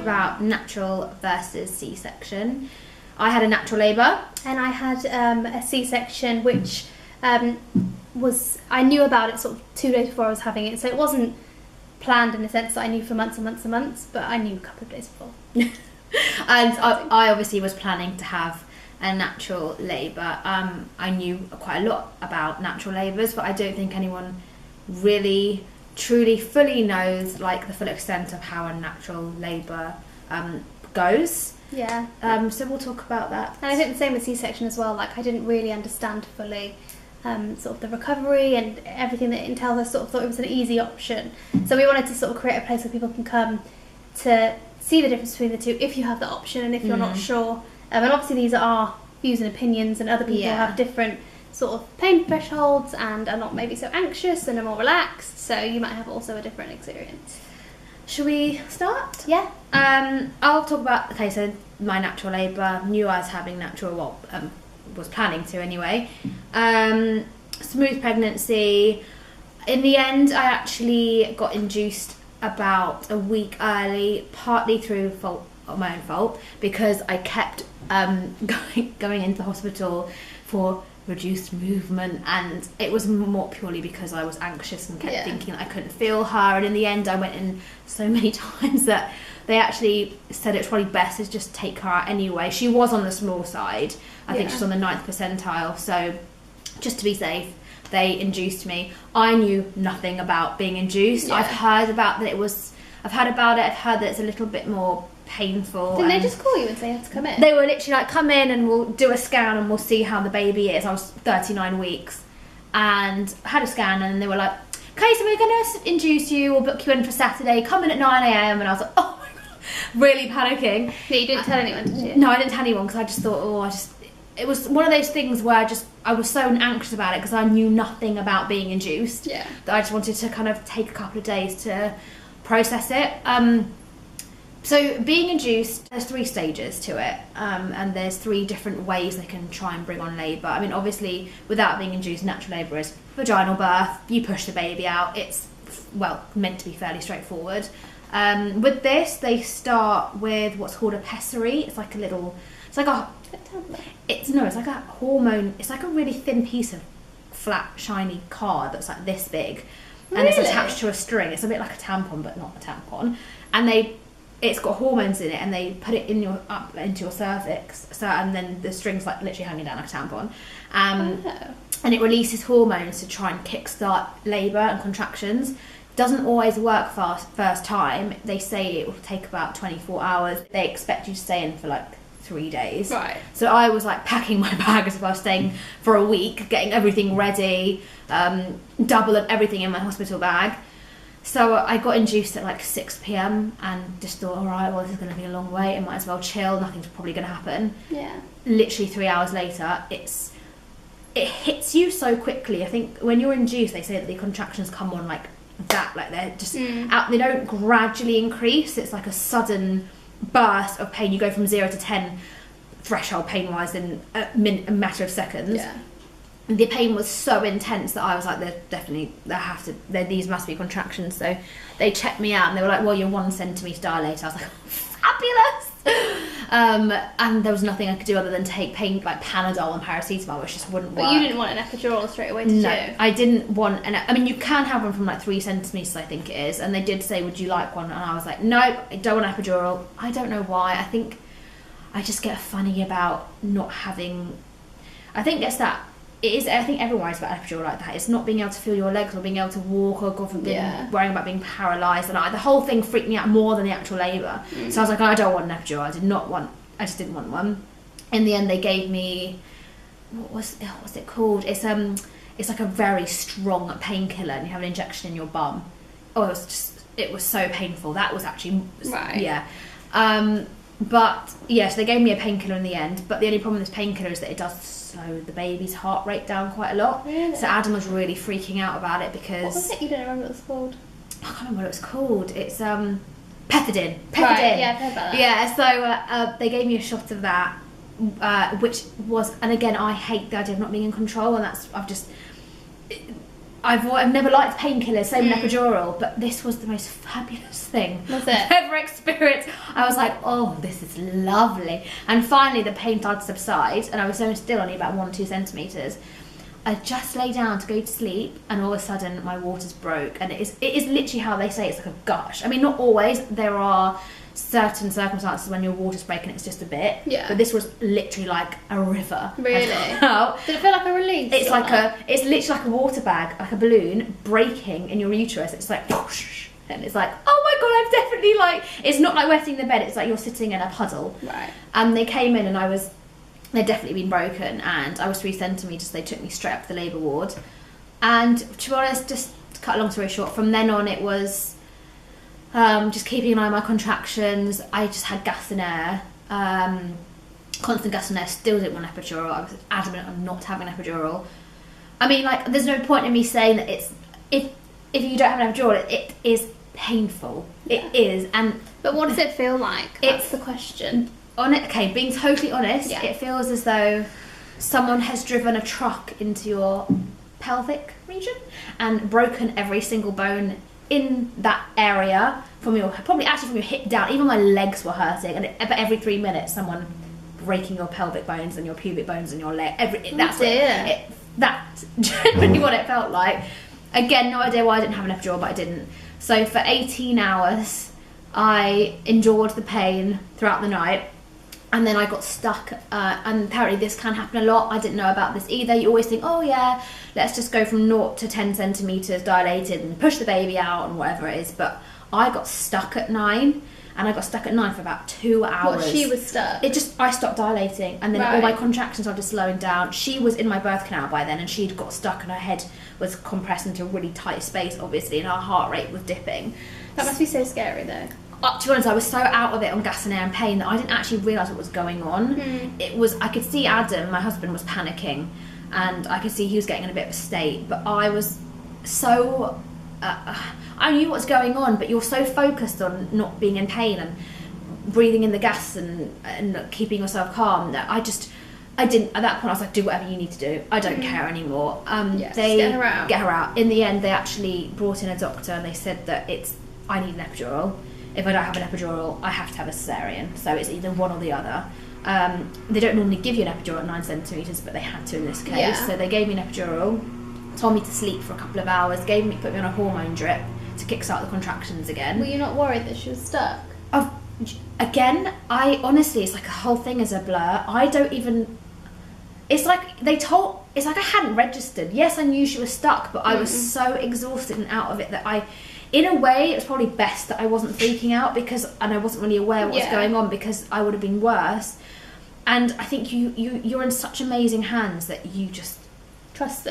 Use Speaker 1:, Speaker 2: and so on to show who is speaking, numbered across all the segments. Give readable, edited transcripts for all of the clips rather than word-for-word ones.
Speaker 1: about natural versus C-section. I had a natural labour.
Speaker 2: And I had a C-section, which I knew about it sort of 2 days before I was having it, so it wasn't planned in the sense that I knew for months and months and months, but I knew a couple of days before.
Speaker 1: And I obviously was planning to have a natural labour. I knew quite a lot about natural labours, but I don't think anyone really truly fully knows like the full extent of how a natural labour goes.
Speaker 2: Yeah.
Speaker 1: So we'll talk about that.
Speaker 2: And I think the same with C-section as well. Like, I didn't really understand fully sort of the recovery and everything that it entails. I sort of thought it was an easy option. So we wanted to sort of create a place where people can come to see the difference between the two if you have the option and if you're not sure. And obviously these are views and opinions, and other people have different sort of pain thresholds and are not maybe so anxious and are more relaxed. So you might have also a different experience.
Speaker 1: Shall we start?
Speaker 2: Yeah.
Speaker 1: I'll talk about, okay, so my natural labour, knew I was having natural, was planning to anyway. Smooth pregnancy. In the end, I actually got induced about a week early, partly through my own fault, because I kept going into the hospital for reduced movement, and it was more purely because I was anxious and kept thinking that I couldn't feel her. And in the end, I went in so many times that they actually said it's probably best to just take her out anyway. She was on the small side. I think she's on the 9th percentile, so just to be safe, they induced me. I knew nothing about being induced. I've heard about that I've heard that it's a little bit more painful.
Speaker 2: Didn't they just call you and say you had to come in?
Speaker 1: They were literally like, come in and we'll do a scan and we'll see how the baby is. I was 39 weeks and had a scan, and they were like, okay, so we're going to induce you, we'll book you in for Saturday, come in at 9 a.m. And I was like, oh my God, really panicking.
Speaker 2: Yeah, you didn't tell anyone, did you?
Speaker 1: No, I didn't tell anyone because I just thought, it was one of those things where I was so anxious about it because I knew nothing about being induced.
Speaker 2: Yeah.
Speaker 1: That I just wanted to kind of take a couple of days to process it. So being induced, there's 3 stages to it, and there's 3 different ways they can try and bring on labour. I mean, obviously, without being induced, natural labour is vaginal birth. You push the baby out. It's, meant to be fairly straightforward. With this, they start with what's called a pessary. It's like a hormone. It's like a really thin piece of flat, shiny card that's like this big, and it's attached to a string. It's a bit like a tampon, but not a tampon. And it's got hormones in it, and they put it up into your cervix. So, and then the string's like literally hanging down like a tampon. And it releases hormones to try and kickstart labour and contractions. Doesn't always work first time. They say it will take about 24 hours. They expect you to stay in for like 3 days.
Speaker 2: Right.
Speaker 1: So I was like packing my bag as if I was staying for a week, getting everything ready, double of everything in my hospital bag. So I got induced at like 6 p.m. and just thought, all right, well, this is going to be a long wait. I might as well chill. Nothing's probably going to happen.
Speaker 2: Yeah. Literally
Speaker 1: 3 hours later, it hits you so quickly. I think when you're induced, they say that the contractions come on like that, like they're just out. They don't gradually increase. It's like a sudden burst of pain. You go from 0 to 10 threshold pain-wise in a matter of seconds.
Speaker 2: Yeah.
Speaker 1: The pain was so intense that I was like, these must be contractions. So they checked me out and they were like, well, you're 1 centimetre dilated. I was like, fabulous. And there was nothing I could do other than take pain, like Panadol and paracetamol, which just wouldn't work.
Speaker 2: But you didn't want an epidural straight away, did you?
Speaker 1: No, I didn't want I mean, you can have one from like 3 centimetres, I think it is. And they did say, would you like one? And I was like, no, I don't want an epidural. I don't know why. I think I just get funny about not having... I think it's that... I think everyone worries about an epidural like that. It's not being able to feel your legs or being able to walk or God forbid worrying about being paralysed. And the whole thing freaked me out more than the actual labour. So I was like, I don't want an epidural. I just didn't want one. In the end, they gave me, what's it called? It's like a very strong painkiller, and you have an injection in your bum. Oh, it was so painful. That was actually yeah. But yes, they gave me a painkiller in the end. But the only problem with this painkiller is that it does slow the baby's heart rate down quite a lot.
Speaker 2: Really?
Speaker 1: So Adam was really freaking out about it because...
Speaker 2: What was it? You don't remember what it was called?
Speaker 1: I can't remember what it was called. It's pethidine.
Speaker 2: Right, yeah, I've heard about that.
Speaker 1: Yeah, so they gave me a shot of that, which was... And again, I hate the idea of not being in control, and I've never liked painkillers, same with epidural, but this was the most fabulous thing
Speaker 2: Was it?
Speaker 1: I've ever experienced. I was like, oh, this is lovely. And finally the pain started to subside, and I was still only about 1 or 2 centimetres. I just lay down to go to sleep, and all of a sudden my waters broke, and it is literally how they say it's like a gush. I mean, not always. There are certain circumstances when your water's breaking, it's just a bit.
Speaker 2: Yeah.
Speaker 1: But this was literally like a river.
Speaker 2: Really? Did it feel like a release?
Speaker 1: It's it's literally like a water bag, like a balloon breaking in your uterus. It's like whoosh, and it's like, oh my god, I'm definitely like. It's not like wetting the bed. It's like you're sitting in a puddle.
Speaker 2: Right.
Speaker 1: And they came in, and they'd definitely been broken, and I was 3 centimetres. They took me straight up to the labour ward, and to be honest, just to cut a long story short, from then on it was just keeping an eye on my contractions. I just had gas and air, constant gas and air. Still didn't want an epidural. I was adamant on not having an epidural. I mean, like, there's no point in me saying that it's if you don't have an epidural, it is painful.
Speaker 2: Yeah.
Speaker 1: It is, and
Speaker 2: but what does it feel like? That's the question.
Speaker 1: Okay, being totally honest,
Speaker 2: Yeah.
Speaker 1: it feels as though someone has driven a truck into your pelvic region and broken every single bone in that area from your hip down. Even my legs were hurting, and but every 3 minutes someone breaking your pelvic bones and your pubic bones and your leg. That's genuinely what it felt like. Again, no idea why I didn't have an epidural, but I didn't. So for 18 hours, I endured the pain throughout the night. And then I got stuck, and apparently this can happen a lot. I didn't know about this either. You always think, oh yeah, let's just go from 0 to 10 centimetres dilated and push the baby out and whatever it is. But I got stuck at 9, and I got stuck at 9 for about 2 hours.
Speaker 2: What, she was stuck?
Speaker 1: I stopped dilating, and then all my contractions started slowing down. She was in my birth canal by then, and she'd got stuck, and her head was compressed into a really tight space, obviously, and her heart rate was dipping.
Speaker 2: That must be so scary though.
Speaker 1: To be honest, I was so out of it on gas and air and pain that I didn't actually realise what was going on. I could see Adam, my husband, was panicking, and I could see he was getting in a bit of a state, but I was so... I knew what was going on, but you're so focused on not being in pain and breathing in the gas and keeping yourself calm that I didn't, at that point I was like, do whatever you need to do. I don't care anymore.
Speaker 2: Yes, get her out.
Speaker 1: In the end, they actually brought in a doctor, and they said that I need an epidural. If I don't have an epidural, I have to have a cesarean. So it's either one or the other. They don't normally give you an epidural at 9 centimetres, but they had to in this case. Yeah. So they gave me an epidural, told me to sleep for a couple of hours, put me on a hormone drip to kickstart the contractions again.
Speaker 2: Were you not worried that she was stuck?
Speaker 1: Again, honestly, it's like a whole thing is a blur. I don't even... It's like I hadn't registered. Yes, I knew she was stuck, but I was so exhausted and out of it that in a way, it was probably best that I wasn't freaking out and I wasn't really aware what was going on, because I would have been worse. And I think you're in such amazing hands that you just
Speaker 2: trust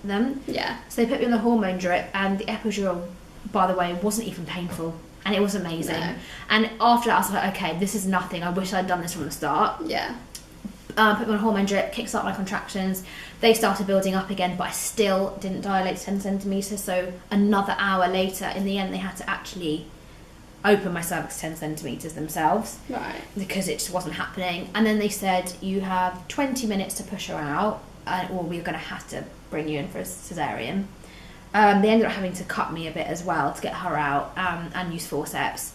Speaker 1: them.
Speaker 2: Yeah.
Speaker 1: So they put me on the hormone drip, and the epidural, by the way, wasn't even painful, and it was amazing. No. And after that, I was like, okay, this is nothing. I wish I'd done this from the start.
Speaker 2: Yeah.
Speaker 1: Put me on a hormone drip, kickstart my contractions. They started building up again, but I still didn't dilate 10 centimetres. So another hour later, in the end, they had to actually open my cervix 10 centimetres themselves.
Speaker 2: Right.
Speaker 1: Because it just wasn't happening. And then they said, you have 20 minutes to push her out, or we're going to have to bring you in for a cesarean. They ended up having to cut me a bit as well to get her out, and use forceps.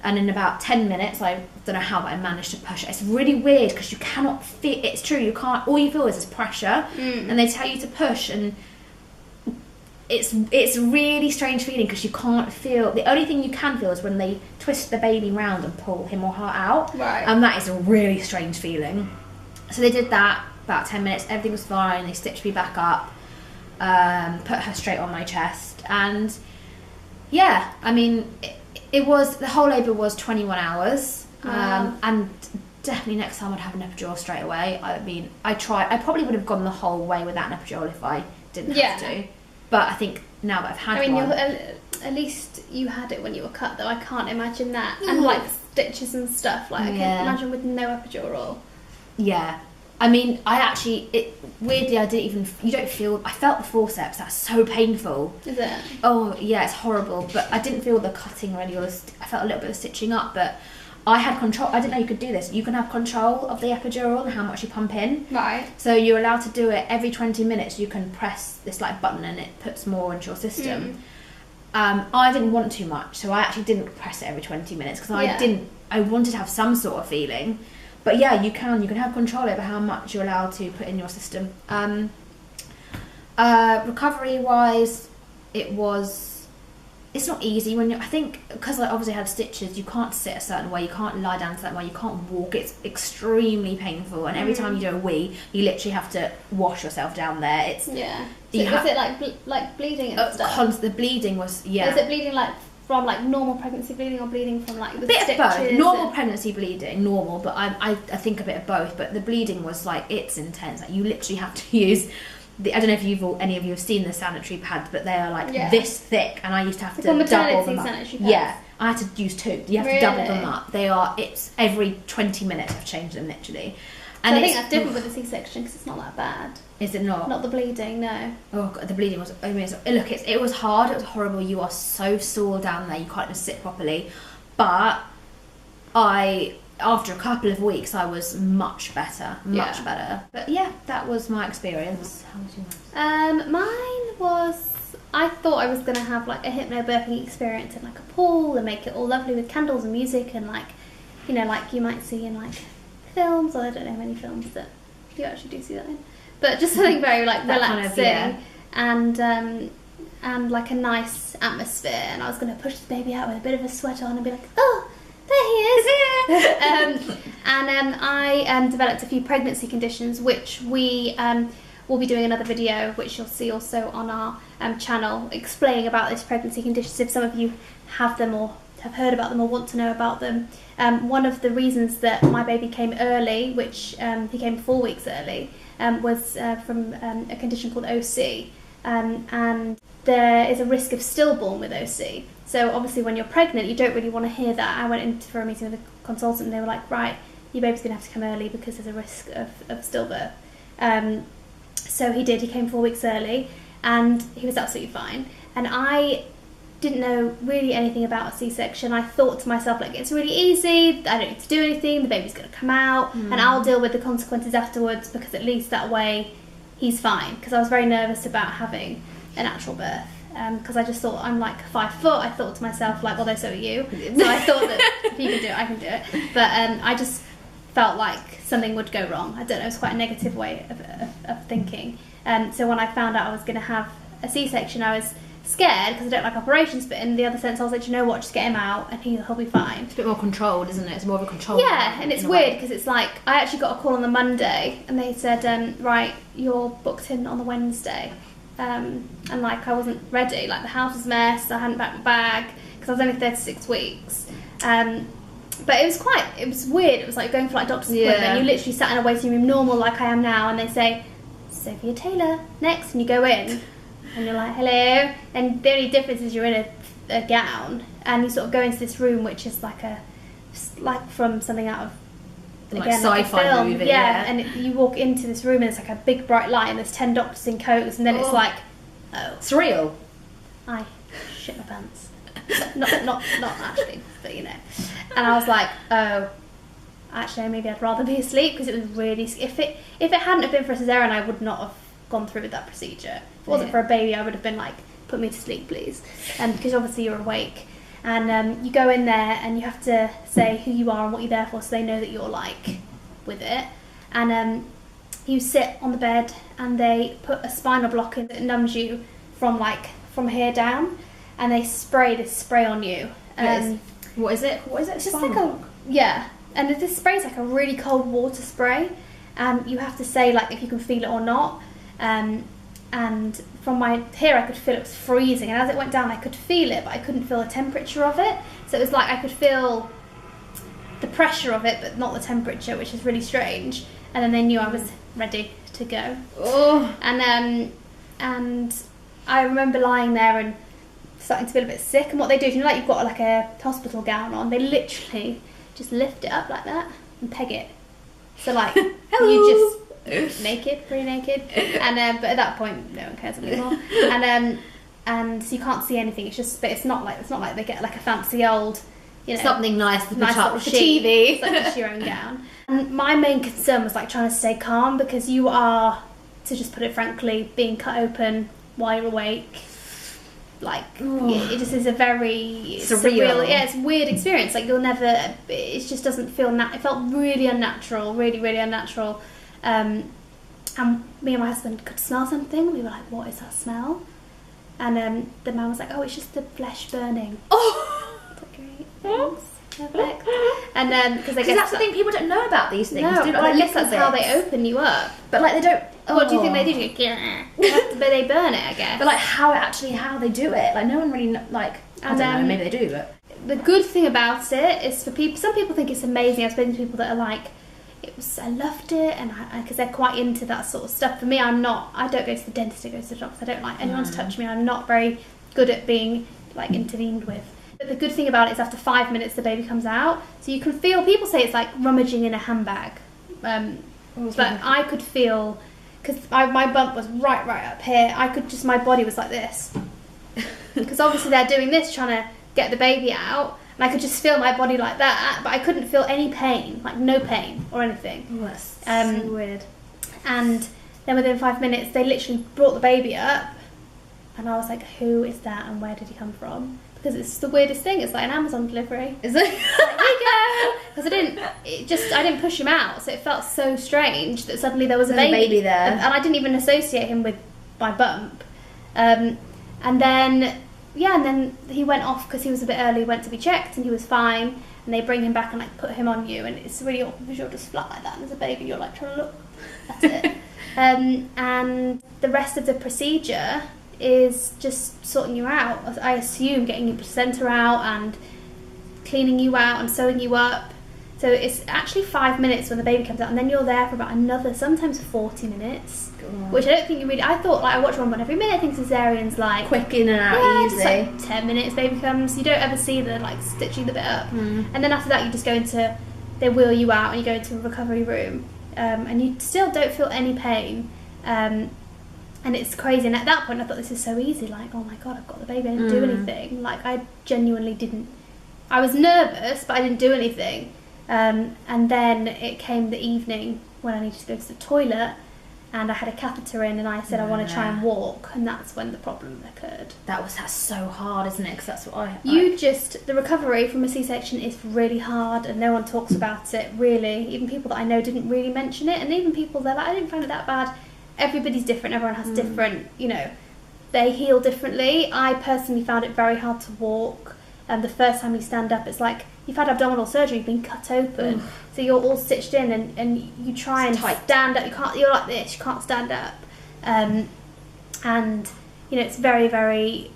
Speaker 1: And in about 10 minutes, I don't know how, but I managed to push it. It's really weird because you cannot feel... It's true, you can't... All you feel is this pressure. And they tell you to push, and it's a really strange feeling because you can't feel... The only thing you can feel is when they twist the baby round and pull him or her out.
Speaker 2: Right.
Speaker 1: And that is a really strange feeling. So they did that, about 10 minutes. Everything was fine. They stitched me back up, put her straight on my chest. And, yeah, I mean... the whole labour was 21 hours, and definitely next time I'd have an epidural straight away. I mean, I probably would have gone the whole way without an epidural if I didn't have to. But I think now that I've had one...
Speaker 2: at least you had it when you were cut, though. I can't imagine that. And, like, stitches and stuff. Like, I can imagine with no epidural.
Speaker 1: Yeah. I mean, weirdly, I didn't even... You don't feel... I felt the forceps. That's so painful.
Speaker 2: Is it?
Speaker 1: Oh, yeah, it's horrible. But I didn't feel the cutting really. I felt a little bit of stitching up, but I had control. I didn't know you could do this. You can have control of the epidural and how much you pump in.
Speaker 2: Right.
Speaker 1: So you're allowed to do it every 20 minutes. You can press this, like, button, and it puts more into your system. I didn't want too much, so I actually didn't press it every 20 minutes because I I wanted to have some sort of feeling. But yeah, you can have control over how much you're allowed to put in your system. Recovery wise, it's not easy when I think, because I obviously had stitches, you can't sit a certain way, you can't lie down a certain way, you can't walk. It's extremely painful, and every time you do a wee, you literally have to wash yourself down there. It's
Speaker 2: So was it like bleeding and stuff?
Speaker 1: The bleeding was
Speaker 2: Is it bleeding like from like normal pregnancy bleeding, or bleeding from like the
Speaker 1: bit
Speaker 2: stitches?
Speaker 1: of both. Normal pregnancy bleeding, normal, but I think a bit of both. But the bleeding was like, it's intense. Like you literally have to use. I don't know if any of you have seen the sanitary pads, but they are like this thick, and I used to have to double them up.
Speaker 2: Pads.
Speaker 1: Yeah, I had to use 2. You have to double them up. It's every 20 minutes I've changed them literally. And
Speaker 2: so I think that's different with the C-section because it's not that bad.
Speaker 1: Is it not?
Speaker 2: Not the bleeding, no.
Speaker 1: Oh God, the bleeding was amazing. Look, it was hard. It was horrible. You are so sore down there. You can't even sit properly. But after a couple of weeks, I was much better. But yeah, that was my experience. How was yours?
Speaker 2: Mine was, I thought I was going to have like a hypnobirthing experience in like a pool and make it all lovely with candles and music and like, you know, like you might see in like films, or I don't know many films that you actually do see that in. But just something very like relaxing and like a nice atmosphere. And I was going to push the baby out with a bit of a sweat on and be like, oh, there he is. I developed a few pregnancy conditions, which we will be doing another video, which you'll see also on our channel, explaining about these pregnancy conditions if some of you have them or have heard about them or want to know about them. One of the reasons that my baby came early, which he came 4 weeks early, was from a condition called OC. And there is a risk of stillborn with OC. So obviously when you're pregnant, you don't really want to hear that. I went in for a meeting with a consultant and they were like, right, your baby's going to have to come early because there's a risk of stillbirth. So he did, he came 4 weeks early and he was absolutely fine. And I didn't know really anything about a C-section. I thought to myself, like, it's really easy, I don't need to do anything, the baby's going to come out and I'll deal with the consequences afterwards because at least that way he's fine. Because I was very nervous about having a natural birth. Because I just thought, I'm like 5 foot, I thought to myself, like, although so are you. So I thought that if you can do it, I can do it. But I just felt like something would go wrong. I don't know, it's quite a negative way of thinking. So when I found out I was going to have a C-section, I was scared because I don't like operations, but in the other sense I was like, you know what, just get him out and he'll be fine.
Speaker 1: It's a bit more controlled, isn't it? It's more of a control.
Speaker 2: Yeah, and it's weird because it's like, I actually got a call on the Monday and they said, right, you're booked in on the Wednesday. And like I wasn't ready, like the house was a mess, I hadn't packed my bag because I was only 36 weeks. But it was weird. It was like going for like doctor's appointment. You literally sat in a waiting room normal like I am now, and they say, Sophie Taylor, next, and you go in and you're like, hello, and the only difference is you're in a gown and you sort of go into this room which is like from something out of
Speaker 1: like sci-fi movie,
Speaker 2: and you walk into this room and it's like a big bright light and there's 10 doctors in coats and then it's like, oh,
Speaker 1: it's real. I
Speaker 2: shit my pants. not actually, but you know. And I was like, oh, actually maybe I'd rather be asleep because it was really, if it hadn't have been for a cesarean I would not have gone through with that procedure. If it wasn't for a baby I would have been like, put me to sleep please, because obviously you're awake. And you go in there and you have to say who you are and what you're there for so they know that you're like with it. And you sit on the bed and they put a spinal block in that numbs you from here down, and they spray this spray on you.
Speaker 1: What is it?
Speaker 2: It's just like and this spray is like a really cold water spray. You have to say like if you can feel it or not. And from here I could feel it was freezing, and as it went down I could feel it, but I couldn't feel the temperature of it. So it was like I could feel the pressure of it but not the temperature, which is really strange. And then they knew I was ready to go.
Speaker 1: Oh.
Speaker 2: And I remember lying there and starting to feel a bit sick, and what they do is, you know, like you've got like a hospital gown on, they literally just lift it up like that and peg it. So like you just naked, pretty naked, and but at that point no one cares anymore. And so you can't see anything. It's just, but it's not like they get like a fancy old, you know,
Speaker 1: something nice to put up for
Speaker 2: sheet.
Speaker 1: TV.
Speaker 2: It's like just your own gown. And my main concern was like trying to stay calm, because you are, to just put it frankly, being cut open while you're awake. like it just is a very
Speaker 1: Surreal.
Speaker 2: Yeah, it's a weird experience. Like it just doesn't feel it felt really unnatural, really unnatural. And me and my husband could smell something. We were like, what is that smell? And the man was like, oh, it's just the flesh burning.
Speaker 1: Oh,
Speaker 2: Great, thanks. Perfect. And because
Speaker 1: that's the thing, people don't know about these things.
Speaker 2: No,
Speaker 1: do
Speaker 2: well, I guess that's how they open you up.
Speaker 1: But like they don't.
Speaker 2: What do you think they do? But they burn it, I guess.
Speaker 1: But like how they do it, like no one really I don't know. Maybe they do, but
Speaker 2: the good thing about it is for people. Some people think it's amazing. I've spoken to people that are like, I loved it, and because they're quite into that sort of stuff. For me, I'm not. I don't go to the dentist. I go to the doctor. I don't like anyone to touch me. I'm not very good at being like intervened with. But the good thing about it is after 5 minutes the baby comes out, so you can feel. People say it's like rummaging in a handbag, but I could feel because my bump was right up here. My body was like this because obviously they're doing this trying to get the baby out. And I could just feel my body like that, but I couldn't feel any pain, like no pain or anything.
Speaker 1: Oh, that's so weird.
Speaker 2: And then within 5 minutes, they literally brought the baby up, and I was like, who is that and where did he come from? Because it's the weirdest thing. It's like an Amazon delivery.
Speaker 1: Is it?
Speaker 2: Like, here you go. Because I didn't push him out, so it felt so strange that suddenly there was a baby
Speaker 1: there.
Speaker 2: And I didn't even associate him with my bump. And then he went off because he was a bit early, went to be checked, and he was fine. And they bring him back and like put him on you, and it's really awkward because you're just flat like that, and there's a baby, you're like trying to look. That's it. And the rest of the procedure is just sorting you out. I assume getting your placenta out and cleaning you out and sewing you up. So it's actually 5 minutes when the baby comes out, and then you're there for about another, sometimes 40 minutes. God. Which I don't think you really. I thought I watch one, but every minute I think cesarean's like
Speaker 1: quick in and out, easy.
Speaker 2: Just like 10 minutes, baby comes. You don't ever see the like stitching the bit up, and then after that you just go into. They wheel you out and you go into a recovery room, and you still don't feel any pain. And it's crazy. And at that point, I thought this is so easy. Like, oh my god, I've got the baby. I didn't do anything. Like, I genuinely didn't. I was nervous, but I didn't do anything. And then it came the evening when I needed to go to the toilet, and I had a catheter in, and I said I want to try and walk, and that's when the problem occurred.
Speaker 1: That's so hard, isn't it? Because that's what
Speaker 2: the recovery from a C-section is really hard, and no one talks about it really. Even people that I know didn't really mention it, and even people they're like, I didn't find it that bad. Everybody's different. Everyone has different, they heal differently. I personally found it very hard to walk. And the first time you stand up, it's like you've had abdominal surgery, you've been cut open, so you're all stitched in, and you try and stand up. You're like this. You can't stand up, and it's very, very.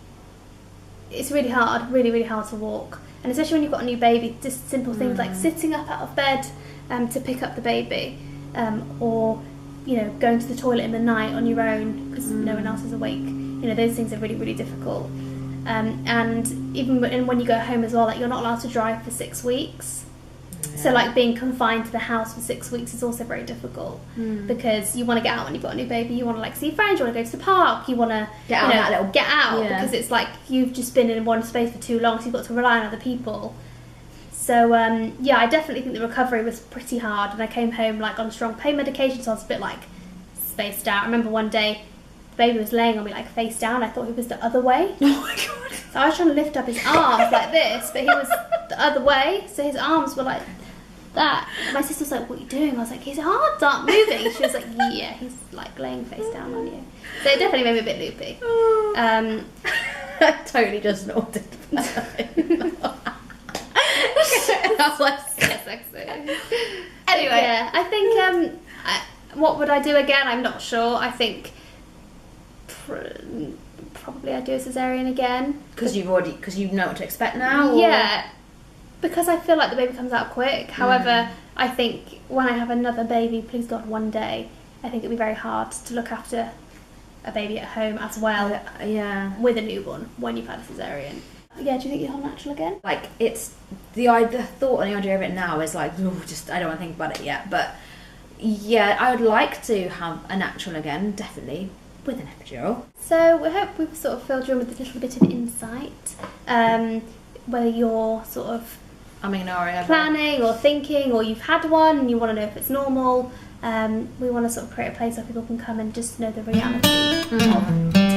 Speaker 2: It's really hard, really hard to walk, and especially when you've got a new baby. Just simple things like sitting up out of bed to pick up the baby, or going to the toilet in the night on your own because no one else is awake. Those things are really, really difficult. And even when you go home as well, like you're not allowed to drive for 6 weeks. Yeah. So like being confined to the house for 6 weeks is also very difficult because you want to get out when you've got a new baby. You want to like see friends. You want to go to the park. You want to get out, because it's like you've just been in one space for too long, so you've got to rely on other people. So I definitely think the recovery was pretty hard, and I came home like on strong pain medication, so I was a bit like spaced out. I remember one day the baby was laying on me like face down. I thought he was the other way.
Speaker 1: Oh my god!
Speaker 2: So I was trying to lift up his arms like this, but he was the other way. So his arms were like that. My sister was like, "What are you doing?" I was like, "His arms aren't moving." She was like, "Yeah, he's like laying face down on you." So it definitely made me a bit loopy.
Speaker 1: I totally just nodded. I was like, sexy. Anyway,
Speaker 2: yeah, I think what would I do again? I'm not sure. I think probably I'd do a cesarean again because you know what to expect now. Or? Yeah, because I feel like the baby comes out quick. However, I think when I have another baby, please God, one day, I think it'd be very hard to look after a baby at home as well. With a newborn when you've had a cesarean. Yeah, do you think you'll have natural again?
Speaker 1: Like, it's the thought and the idea of it now is like, I don't want to think about it yet. But yeah, I would like to have a natural again, definitely, with an epidural.
Speaker 2: So we hope we've sort of filled you in with a little bit of insight. Whether you're sort of planning or thinking, or you've had one and you want to know if it's normal. We want to sort of create a place where people can come and just know the reality of